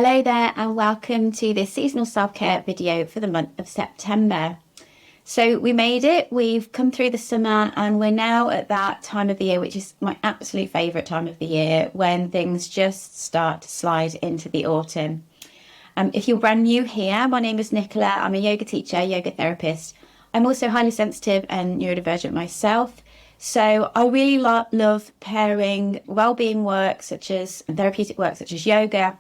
Hello there and welcome to this seasonal self-care video for the month of September. So we made it, we've come through the summer and we're now at that time of the year, which is my absolute favourite time of the year, when things just start to slide into the autumn. If you're brand new here, my name is Nicola. I'm a yoga teacher, yoga therapist. I'm also highly sensitive and neurodivergent myself. So I really love pairing wellbeing work, such as therapeutic work, such as yoga,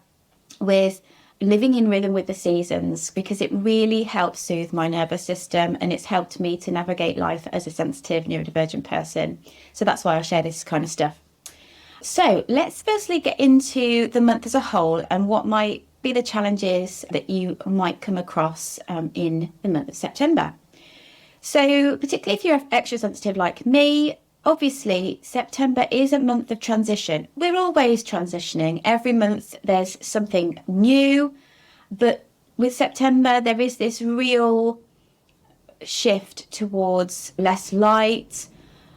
with living in rhythm with the seasons, because it really helps soothe my nervous system and it's helped me to navigate life as a sensitive neurodivergent person. So that's why I share this kind of stuff. So let's firstly get into the month as a whole and what might be the challenges that you might come across in the month of September. So particularly if you're extra sensitive like me, obviously, September is a month of transition. We're always transitioning. Every month there's something new. But with September, there is this real shift towards less light.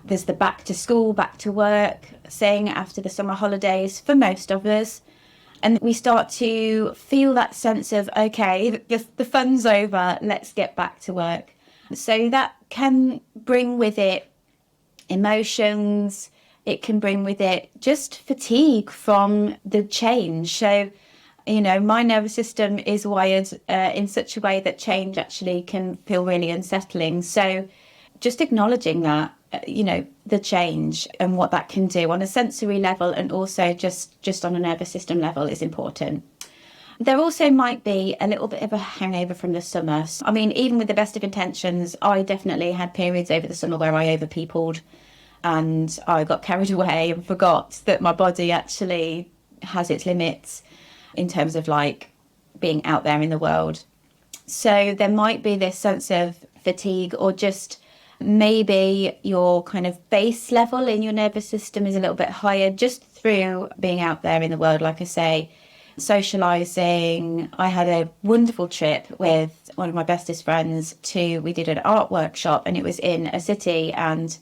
There's the back to school, back to work thing after the summer holidays for most of us. And we start to feel that sense of, okay, the fun's over, let's get back to work. So that can bring with it emotions, it can bring with it just fatigue from the change. So, my nervous system is wired in such a way that change actually can feel really unsettling. So just acknowledging that, the change and what that can do on a sensory level and also just on a nervous system level is important. There also might be a little bit of a hangover from the summer. I mean, even with the best of intentions, I definitely had periods over the summer where I overpeopled and I got carried away and forgot that my body actually has its limits in terms of like being out there in the world. So there might be this sense of fatigue, or just maybe your kind of base level in your nervous system is a little bit higher just through being out there in the world, like I say. Socializing. I had a wonderful trip with one of my bestest friends we did an art workshop and it was in a city and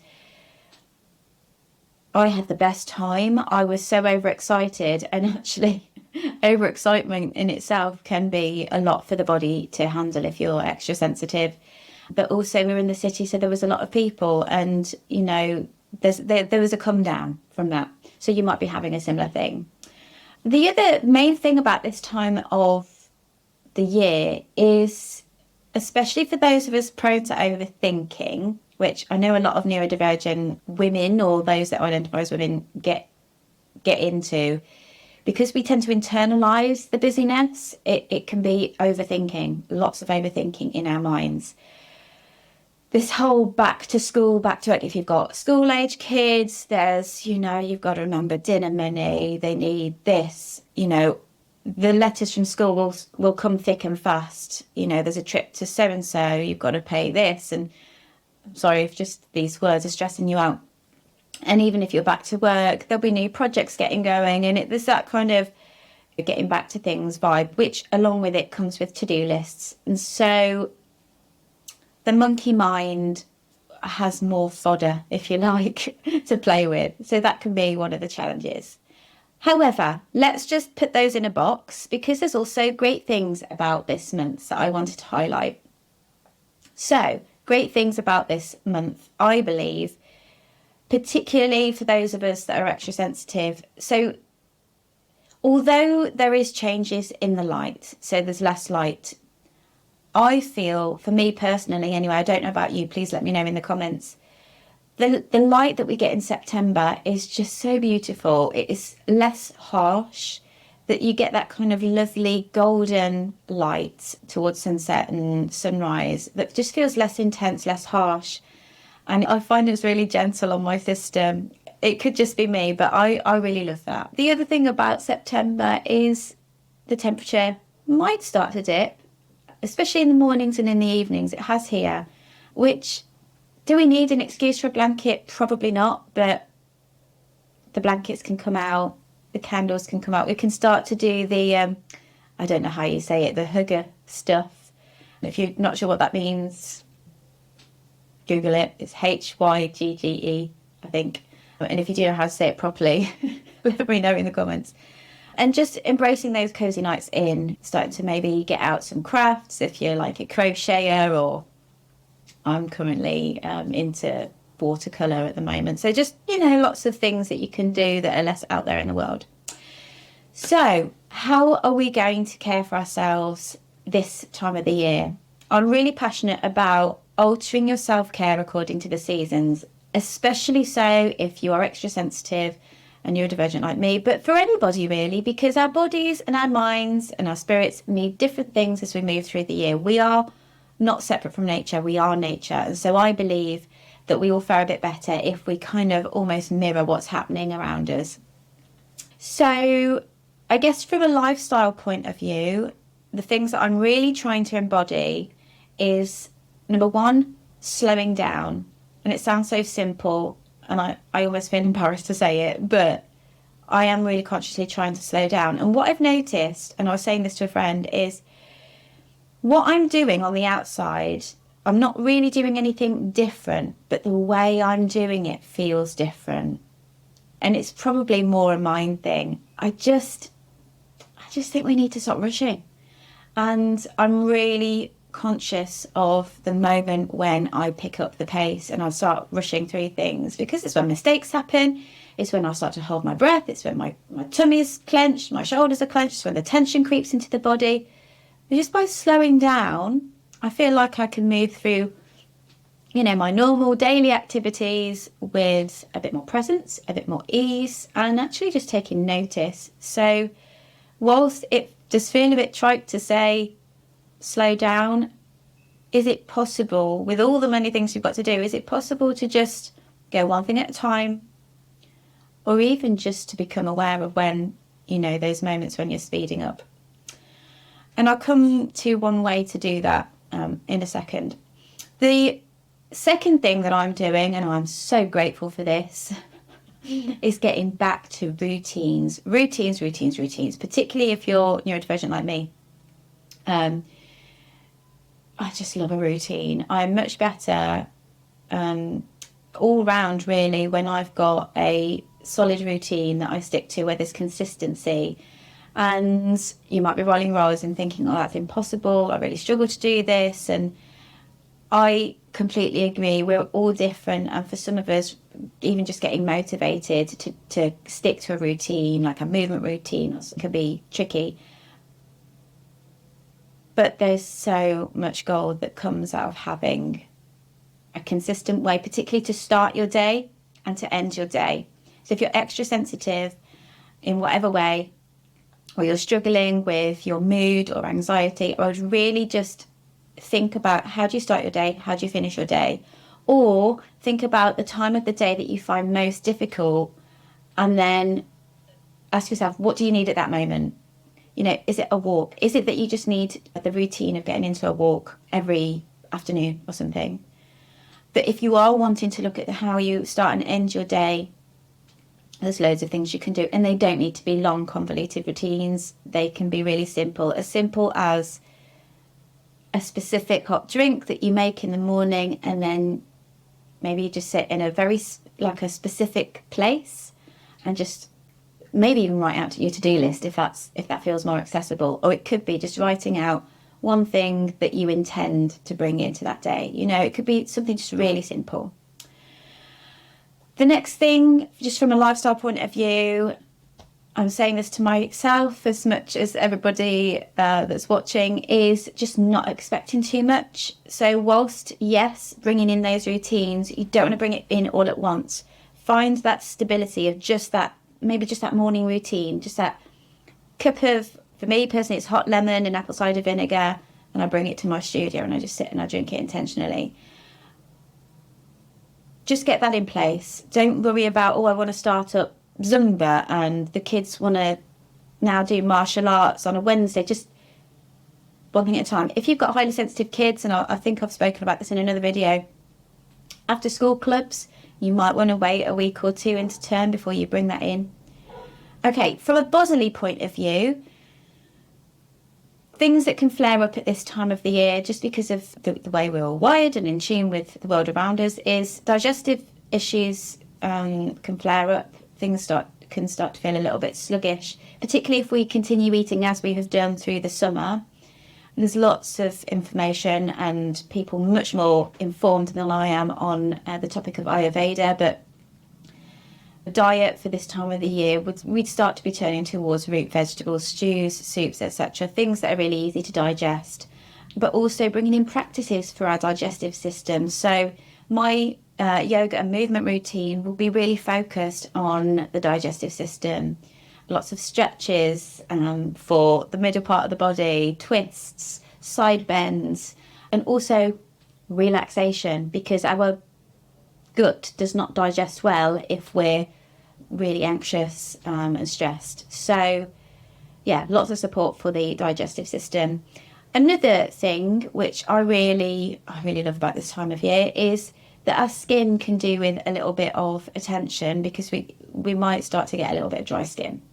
I had the best time. I was so overexcited, and actually overexcitement in itself can be a lot for the body to handle if you're extra sensitive. But also we were in the city, so there was a lot of people and there was a come down from that. So you might be having a similar thing. The other main thing about this time of the year is, especially for those of us prone to overthinking, which I know a lot of neurodivergent women or those that identify as women get into, because we tend to internalise the busyness, it can be overthinking, lots of overthinking in our minds. This whole back to school, back to work, if you've got school age kids, there's, you've got to remember dinner money, they need this, the letters from school will come thick and fast. There's a trip to so-and-so, you've got to pay this. And I'm sorry if just these words are stressing you out. And even if you're back to work, there'll be new projects getting going. And there's that kind of getting back to things vibe, which along with it comes with to-do lists. And so the monkey mind has more fodder, if you like, to play with. So that can be one of the challenges. However, let's just put those in a box because there's also great things about this month that I wanted to highlight. So, great things about this month, I believe, particularly for those of us that are extra sensitive. So, although there is changes in the light, so there's less light, I feel, for me personally anyway, I don't know about you, please let me know in the comments, the light that we get in September is just so beautiful. It is less harsh, that you get that kind of lovely golden light towards sunset and sunrise that just feels less intense, less harsh. And I find it's really gentle on my system. It could just be me, but I really love that. The other thing about September is the temperature might start to dip, especially in the mornings and in the evenings. It has here, which, do we need an excuse for a blanket? Probably not, but the blankets can come out, the candles can come out. We can start to do the, I don't know how you say it, the hugger stuff. If you're not sure what that means, Google it. It's Hygge, I think. And if you do know how to say it properly, let me know in the comments. And just embracing those cozy nights in, starting to maybe get out some crafts if you're like a crocheter, or I'm currently into watercolour at the moment. So just, lots of things that you can do that are less out there in the world. So how are we going to care for ourselves this time of the year? I'm really passionate about altering your self-care according to the seasons, especially so if you are extra sensitive and neurodivergent like me, but for anybody really, because our bodies and our minds and our spirits need different things as we move through the year. We are not separate from nature, we are nature. And so I believe that we all fare a bit better if we kind of almost mirror what's happening around us. So I guess from a lifestyle point of view, the things that I'm really trying to embody is, number one, slowing down. And it sounds so simple, and I almost feel embarrassed to say it, but I am really consciously trying to slow down. And what I've noticed, and I was saying this to a friend, is what I'm doing on the outside, I'm not really doing anything different, but the way I'm doing it feels different. And it's probably more a mind thing. I just think we need to stop rushing. And I'm really conscious of the moment when I pick up the pace and I start rushing through things, because it's when mistakes happen. It's when I start to hold my breath. It's when my tummy is clenched, my shoulders are clenched. It's when the tension creeps into the body. But just by slowing down, I feel like I can move through, my normal daily activities with a bit more presence, a bit more ease, and actually just taking notice. So whilst it does feel a bit trite to say slow down, is it possible, with all the many things you've got to do, is it possible to just go one thing at a time, or even just to become aware of when, those moments when you're speeding up? And I'll come to one way to do that in a second. The second thing that I'm doing, and I'm so grateful for this, is getting back to routines, particularly if you're neurodivergent like me. I just love a routine. I'm much better all round, really, when I've got a solid routine that I stick to, where there's consistency. And you might be rolling your eyes and thinking, oh, that's impossible, I really struggle to do this. And I completely agree, we're all different. And for some of us, even just getting motivated to stick to a routine, like a movement routine, can be tricky. But there's so much gold that comes out of having a consistent way, particularly to start your day and to end your day. So if you're extra sensitive in whatever way, or you're struggling with your mood or anxiety, I would really just think about, how do you start your day? How do you finish your day? Or think about the time of the day that you find most difficult, and then ask yourself, what do you need at that moment? Is it a walk? Is it that you just need the routine of getting into a walk every afternoon or something? But if you are wanting to look at how you start and end your day, there's loads of things you can do, and they don't need to be long, convoluted routines. They can be really simple as a specific hot drink that you make in the morning, and then maybe you just sit in a very, a specific place, and just maybe even write out your to-do list if that feels more accessible. Or it could be just writing out one thing that you intend to bring into that day. It could be something just really simple. The next thing, just from a lifestyle point of view, I'm saying this to myself as much as everybody that's watching, is just not expecting too much. So whilst, yes, bringing in those routines, you don't want to bring it in all at once. Find that stability of just that, maybe just that morning routine, just that cup of, for me personally, it's hot lemon and apple cider vinegar, and I bring it to my studio and I just sit and I drink it intentionally. Just get that in place. Don't worry about, I want to start up Zumba and the kids want to now do martial arts on a Wednesday. Just one thing at a time. If you've got highly sensitive kids, and I think I've spoken about this in another video, after school clubs, you might want to wait a week or two into term before you bring that in. Okay, from a bodily point of view, things that can flare up at this time of the year, just because of the way we're all wired and in tune with the world around us, is digestive issues can flare up. Things start can start to feel a little bit sluggish, particularly if we continue eating as we have done through the summer. There's lots of information and people much more informed than I am on the topic of Ayurveda, but the diet for this time of the year, we'd start to be turning towards root vegetables, stews, soups, etc., things that are really easy to digest, but also bringing in practices for our digestive system. So my yoga and movement routine will be really focused on the digestive system. Lots of stretches for the middle part of the body, twists, side bends, and also relaxation, because our gut does not digest well if we're really anxious and stressed. So yeah, lots of support for the digestive system. Another thing which I really love about this time of year is that our skin can do with a little bit of attention, because we might start to get a little bit of dry skin.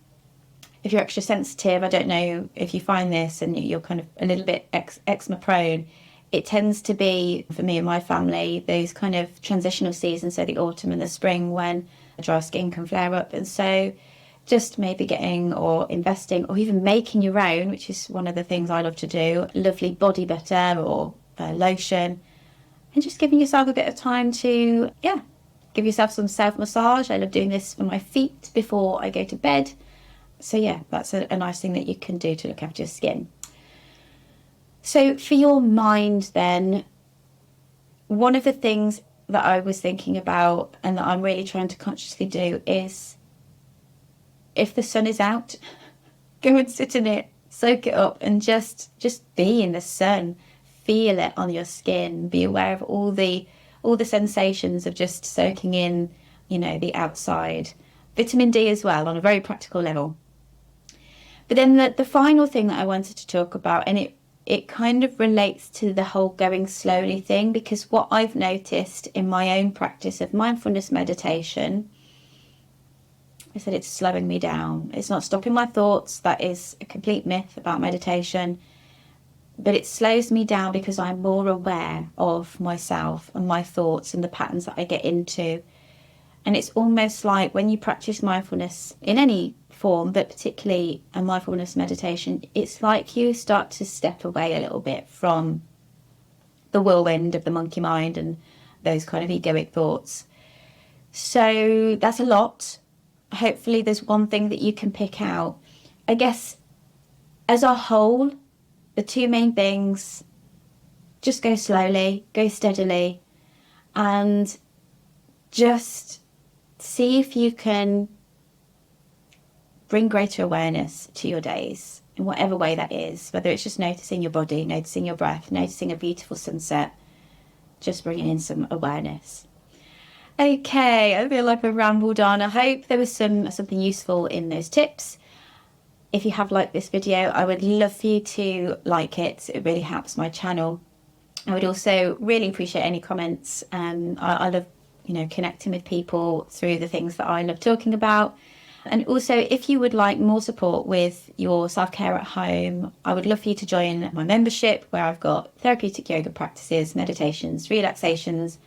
If you're extra sensitive, I don't know if you find this and you're kind of a little bit eczema prone, it tends to be, for me and my family, those kind of transitional seasons, so the autumn and the spring, when dry skin can flare up. And so just maybe getting or investing or even making your own, which is one of the things I love to do, lovely body butter or lotion, and just giving yourself a bit of time to, give yourself some self-massage. I love doing this for my feet before I go to bed. So yeah, that's a nice thing that you can do to look after your skin. So for your mind then, one of the things that I was thinking about and that I'm really trying to consciously do is, if the sun is out, go and sit in it, soak it up, and just be in the sun. Feel it on your skin. Be aware of all the sensations of just soaking in, the outside. Vitamin D as well, on a very practical level. But then the final thing that I wanted to talk about, and it kind of relates to the whole going slowly thing, because what I've noticed in my own practice of mindfulness meditation is that it's slowing me down. It's not stopping my thoughts. That is a complete myth about meditation. But it slows me down because I'm more aware of myself and my thoughts and the patterns that I get into. And it's almost like when you practice mindfulness in any form, but particularly a mindfulness meditation, it's like you start to step away a little bit from the whirlwind of the monkey mind and those kind of egoic thoughts. So that's a lot. Hopefully there's one thing that you can pick out. I guess as a whole, the two main things, just go slowly, go steadily, and just see if you can bring greater awareness to your days in whatever way that is, whether it's just noticing your body, noticing your breath, noticing a beautiful sunset, just bringing in some awareness. Okay, I feel like I've rambled on. I hope there was something useful in those tips. If you have liked this video, I would love for you to like it. It really helps my channel. I would also really appreciate any comments. I love, connecting with people through the things that I love talking about. And also, if you would like more support with your self-care at home, I would love for you to join my membership, where I've got therapeutic yoga practices, meditations, relaxations,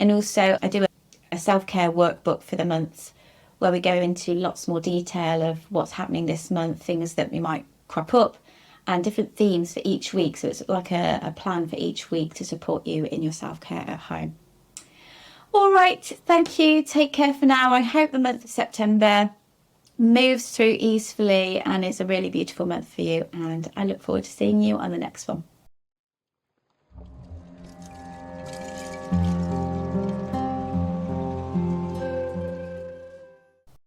and also I do a self-care workbook for the month, where we go into lots more detail of what's happening this month, things that we might crop up, and different themes for each week. So it's like a plan for each week to support you in your self-care at home. All right, thank you. Take care for now. I hope the month of September moves through easily and it's a really beautiful month for you. And I look forward to seeing you on the next one.